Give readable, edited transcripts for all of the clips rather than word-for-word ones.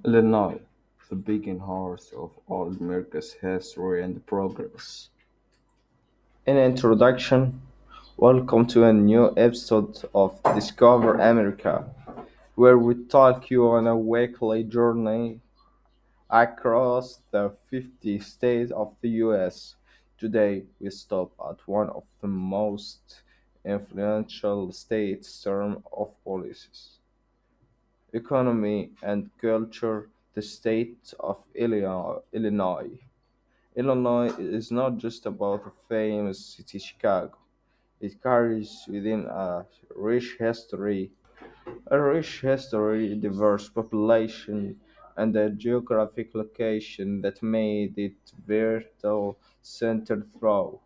Illinois, the beacon heart of all America's history and progress. In introduction, welcome to a new episode of Discover America, where we take you on a weekly journey across the 50 states of the US. Today, we stop at one of the most influential states in terms of policies, economy, and culture, the state of Illinois. Illinois is not just about the famous city Chicago. It carries within a rich history, diverse population, and a geographic location that made it vital centered through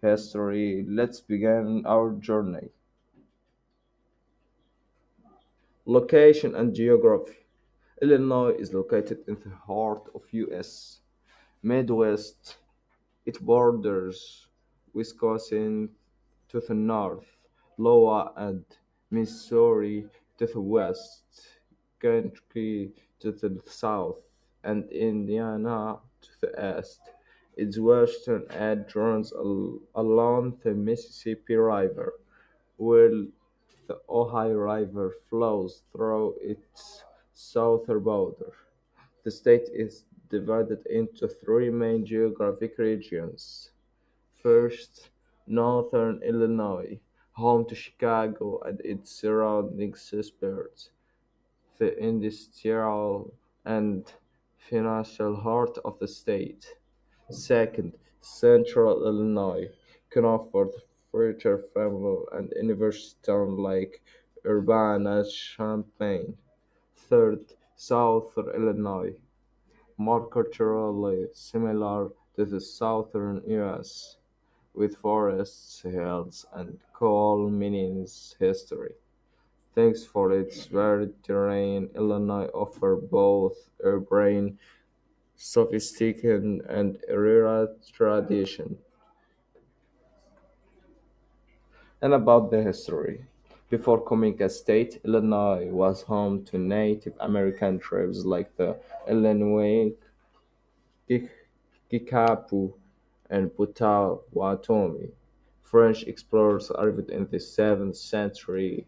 history. Let's begin our journey. Location and geography. Illinois is located in the heart of US Midwest. It borders Wisconsin to the north, Iowa and Missouri to the west, Kentucky to the south, and Indiana to the east. Its western edge runs along the Mississippi River, while the Ohio River flows through its southern border. The state is divided into three main geographic regions. First, northern Illinois, home to Chicago and its surrounding suburbs, the industrial and financial heart of the state. Second, central Illinois, known for the future family and university towns like Urbana and Champaign. Third, southern Illinois, more culturally similar to the southern US, with forests, hills, and coal mining history. Thanks for its varied terrain, Illinois offers both urban sophistication and rural tradition. And about the history. Before becoming a state, Illinois was home to Native American tribes like the Illinois, Kikapu, and Potawatomi. French explorers arrived in the 7th century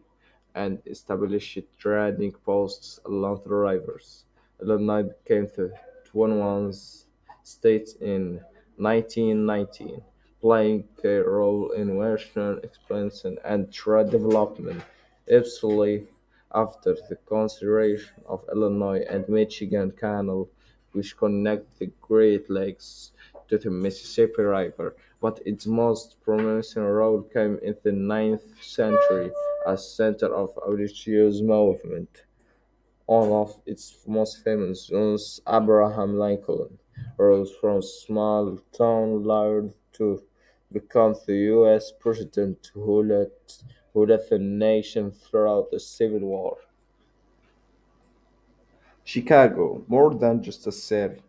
and established trading posts along the rivers. Illinois became the 21st state in 1919, playing a role in Western expansion and trade development. Eventually, after the consideration of Illinois and Michigan Canal, which connect the Great Lakes to the Mississippi River, but its most promising role came in the 9th century as center of religious movement. One of its most famous sons, Abraham Lincoln, rose from small town lord to become the U.S. president who led the nation throughout the Civil War. Chicago, more than just a city.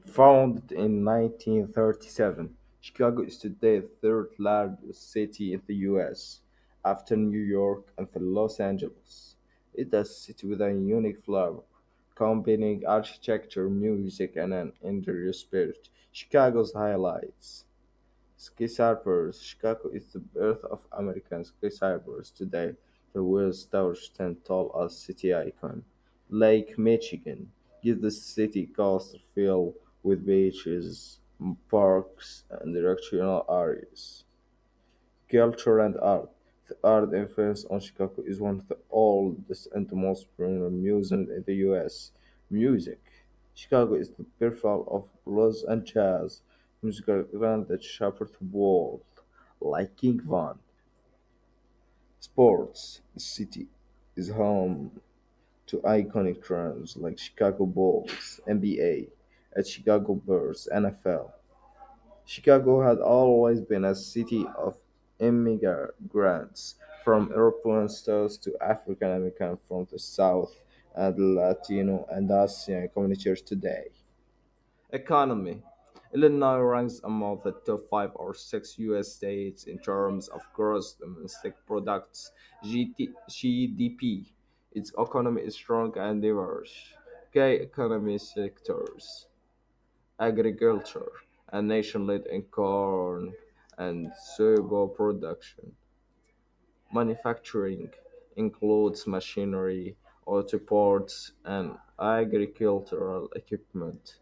Founded in 1937, Chicago is today the third largest city in the US, after New York and Los Angeles. It is a city with a unique flavor, combining architecture, music, and an enduring spirit. Chicago's highlights. Skyscrapers. Chicago is the birth of American skyscrapers today. The Wills Tower stand tall as city icon. Lake Michigan gives the city coastal feel with beaches, parks, and recreational areas. Culture and art. The art influence on Chicago is one of the oldest and most prominent museums in the US. Music. Chicago is the birthplace of blues and jazz. Musical events that shape the world, like King Von. Sports. The city is home to iconic teams like Chicago Bulls, NBA, and Chicago Bears, NFL. Chicago had always been a city of immigrants, from European settlers to African Americans from the South and Latino and Asian communities today. Economy. Illinois ranks among the top 5 or 6 U.S. states in terms of gross domestic products (GDP). Its economy is strong and diverse. Key economy sectors: agriculture, a nation led in corn and soybean production. Manufacturing includes machinery, auto parts, and agricultural equipment.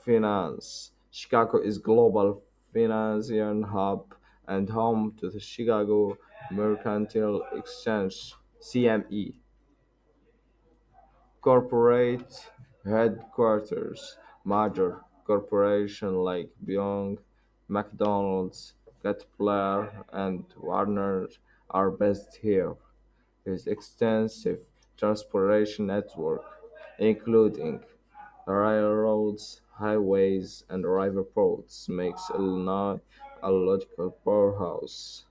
Finance: Chicago is global financial hub and home to the Chicago Mercantile Exchange (CME). Corporate headquarters: Major corporations like Boeing, McDonald's, Caterpillar, and Warner are based here. His extensive transportation network, including railroads, highways, and riverports, makes Illinois a logical powerhouse.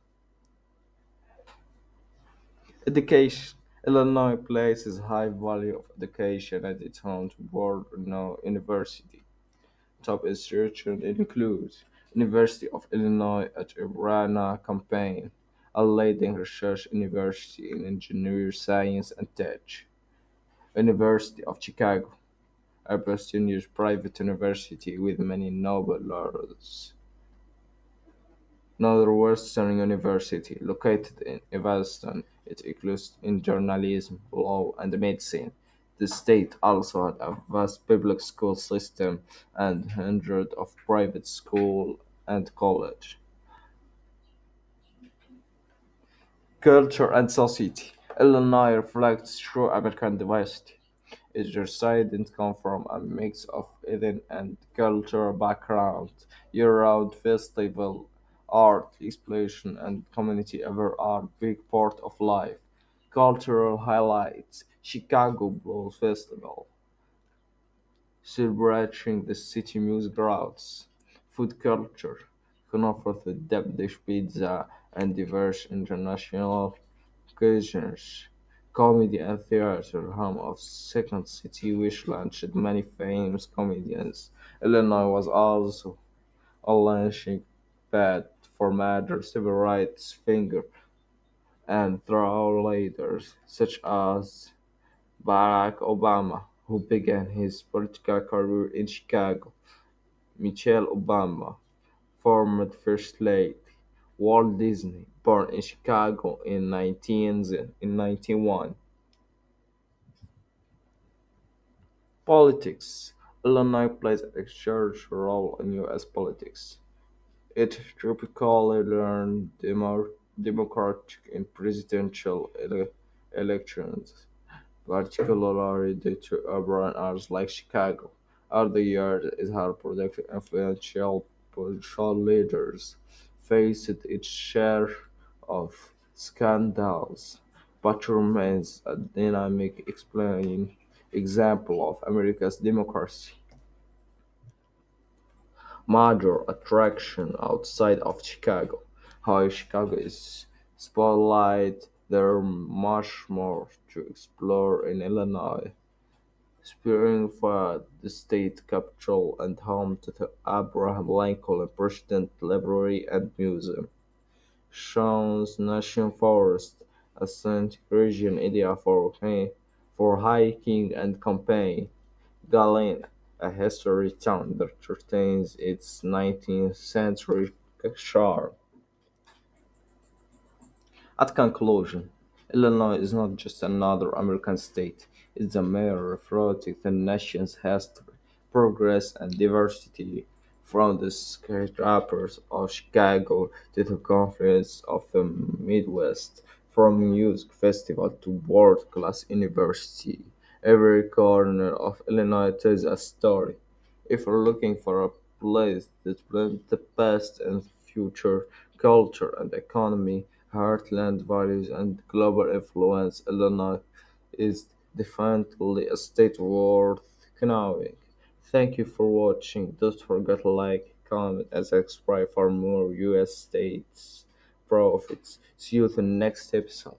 Education: Illinois places high value of education at its home to world-renowned university. Top institutions include University of Illinois at Urbana-Champaign, a leading research university in engineering science and tech. University of Chicago, a prestigious private university with many Nobel laureates. Northwestern University, located in Evanston, it excels in journalism, law, and medicine. The state also had a vast public school system and hundreds of private schools and colleges. Culture and society: Illinois reflects true American diversity. Its residents come from a mix of ethnic and cultural backgrounds. Year-round festival, art exploration, and community events are a big part of life. Cultural highlights: Chicago Blues Festival, celebrating the city music routes. Food culture: Known the deep dish pizza and diverse international cuisines. Comedy and theater: home of Second City, which launched many famous comedians. Illinois was also a launching pad for major civil rights figures and trailblazers such as Barack Obama, who began his political career in Chicago; Michelle Obama, former First Lady; Walt Disney, born in Chicago in 1901. Politics: Illinois plays a huge role in U. S. politics. It typically leans Democratic in presidential elections, particularly due to urban areas like Chicago. Over the years, it has produced influential political leaders, faced its share of scandals, but remains a dynamic explain example of America's democracy. Major attraction outside of Chicago. How Chicago is spotlight, there are much more to explore in Illinois. Springfield, the state capital and home to the Abraham Lincoln Presidential Library and Museum. Shaw's National Forest, a scenic region ideal for hiking and camping. Galena, a history town that retains its 19th century charm. At conclusion, Illinois is not just another American state, it's a mirror reflecting the nation's history, progress, and diversity, from the skyscrapers of Chicago to the confluence of the Midwest, from music festival to world-class university. Every corner of Illinois tells a story. If you're looking for a place that blends the past and future, culture and economy, heartland values, and global influence, Illinois is definitely a state worth knowing. Thank you for watching. Don't forget to like, comment, and subscribe for more US states profits. See you in the next episode.